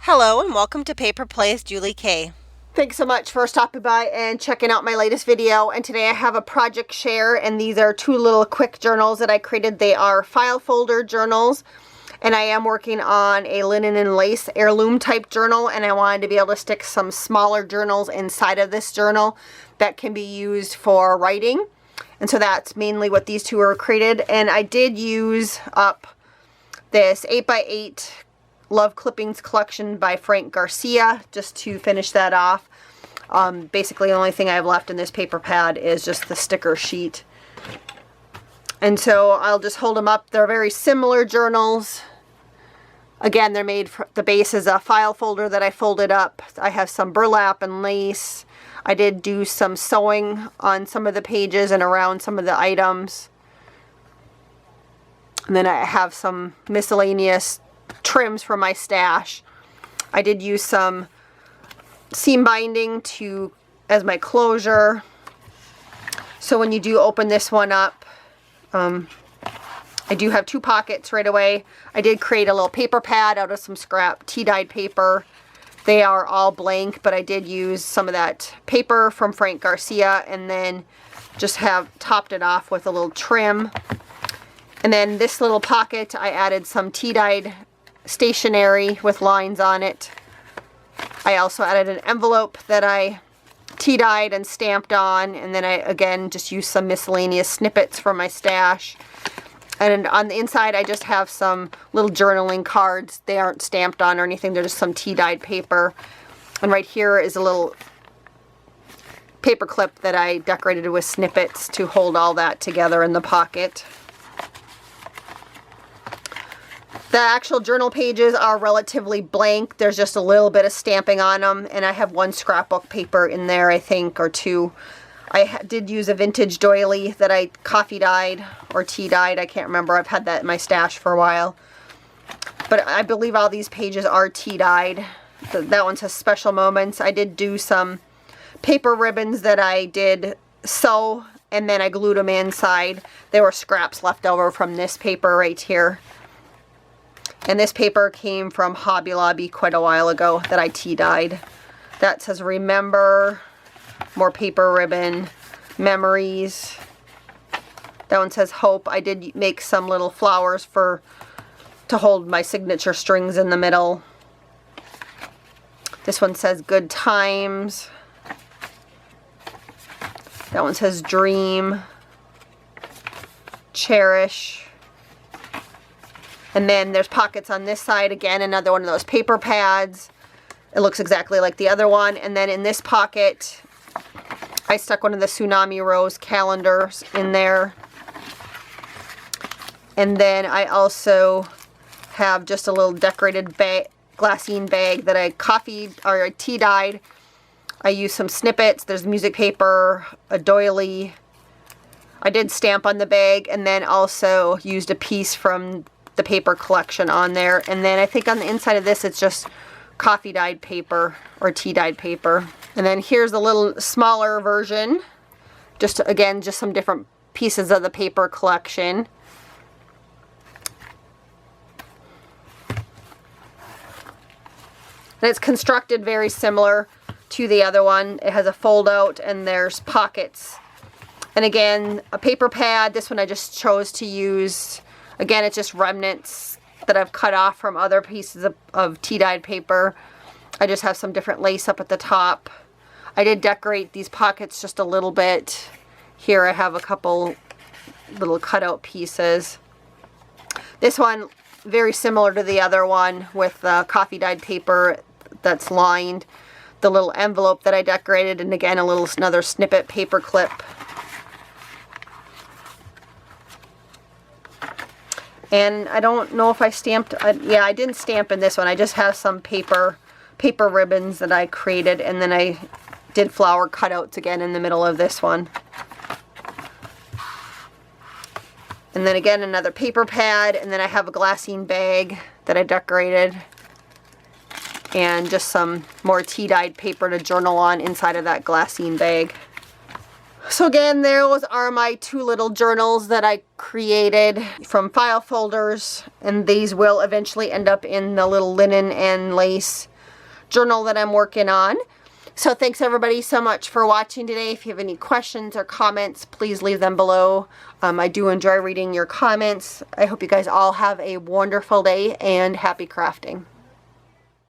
Hello and welcome to Paper Plays Julie K. Thanks so much for stopping by and checking out my latest video. And today I have a project share, and these are two little quick journals that I created. They are file folder journals, and I am working on a linen and lace heirloom type journal, and I wanted to be able to stick some smaller journals inside of this journal that can be used for writing. And so that's mainly what these two are created. And I did use up this 8x8 Love Clippings collection by Frank Garcia just to finish that off. Basically the only thing I have left in this paper pad is just the sticker sheet. And so I'll just hold them up. They're very similar journals. Again, they're made, the base is a file folder that I folded up. I have some burlap and lace. I did do some sewing on some of the pages and around some of the items. And then I have some miscellaneous trims for my stash. I did use some seam binding as my closure. So when you do open this one up, I do have two pockets right away. I did create a little paper pad out of some scrap tea-dyed paper. They are all blank, but I did use some of that paper from Frank Garcia and then just have topped it off with a little trim. And then this little pocket, I added some tea-dyed stationery with lines on it. I also added an envelope that I tea-dyed and stamped on, and then I again just used some miscellaneous snippets from my stash. And on the inside I just have some little journaling cards. They aren't stamped on or anything, they're just some tea-dyed paper. And right here is a little paper clip that I decorated with snippets to hold all that together in the pocket. The actual journal pages are relatively blank. There's just a little bit of stamping on them, and I have one scrapbook paper in there, I think, or two. I did use a vintage doily that I coffee dyed or tea dyed. I can't remember. I've had that in my stash for a while. But I believe all these pages are tea dyed. That one says special moments. I did do some paper ribbons that I did sew, and then I glued them inside. There were scraps left over from this paper right here. And this paper came from Hobby Lobby quite a while ago that I tea-dyed. That says remember, more paper ribbon, memories. That one says hope. I did make some little flowers to hold my signature strings in the middle. This one says good times. That one says dream, cherish. And then there's pockets on this side. Again, another one of those paper pads. It looks exactly like the other one. And then in this pocket, I stuck one of the Tsunami Rose calendars in there. And then I also have just a little decorated glassine bag that I tea-dyed. I used some snippets. There's music paper, a doily. I did stamp on the bag, and then also used a piece from the paper collection on there. And then I think on the inside of this it's just coffee dyed paper or tea dyed paper. And then here's a little smaller version, just again just some different pieces of the paper collection. And it's constructed very similar to the other one. It has a fold out and there's pockets. And again, a paper pad. This one I just chose to use. Again, it's just remnants that I've cut off from other pieces of tea-dyed paper. I just have some different lace up at the top. I did decorate these pockets just a little bit. Here I have a couple little cutout pieces. This one, very similar to the other one with coffee-dyed paper that's lined. The little envelope that I decorated, and again, another snippet paper clip. And I don't know if I stamped, yeah, I didn't stamp in this one. I just have some paper ribbons that I created, and then I did flower cutouts again in the middle of this one. And then again, another paper pad, and then I have a glassine bag that I decorated. And just some more tea-dyed paper to journal on inside of that glassine bag. So again, those are my two little journals that I created from file folders, and these will eventually end up in the little linen and lace journal that I'm working on. So thanks everybody so much for watching today. If you have any questions or comments, please leave them below. I do enjoy reading your comments. I hope you guys all have a wonderful day and happy crafting.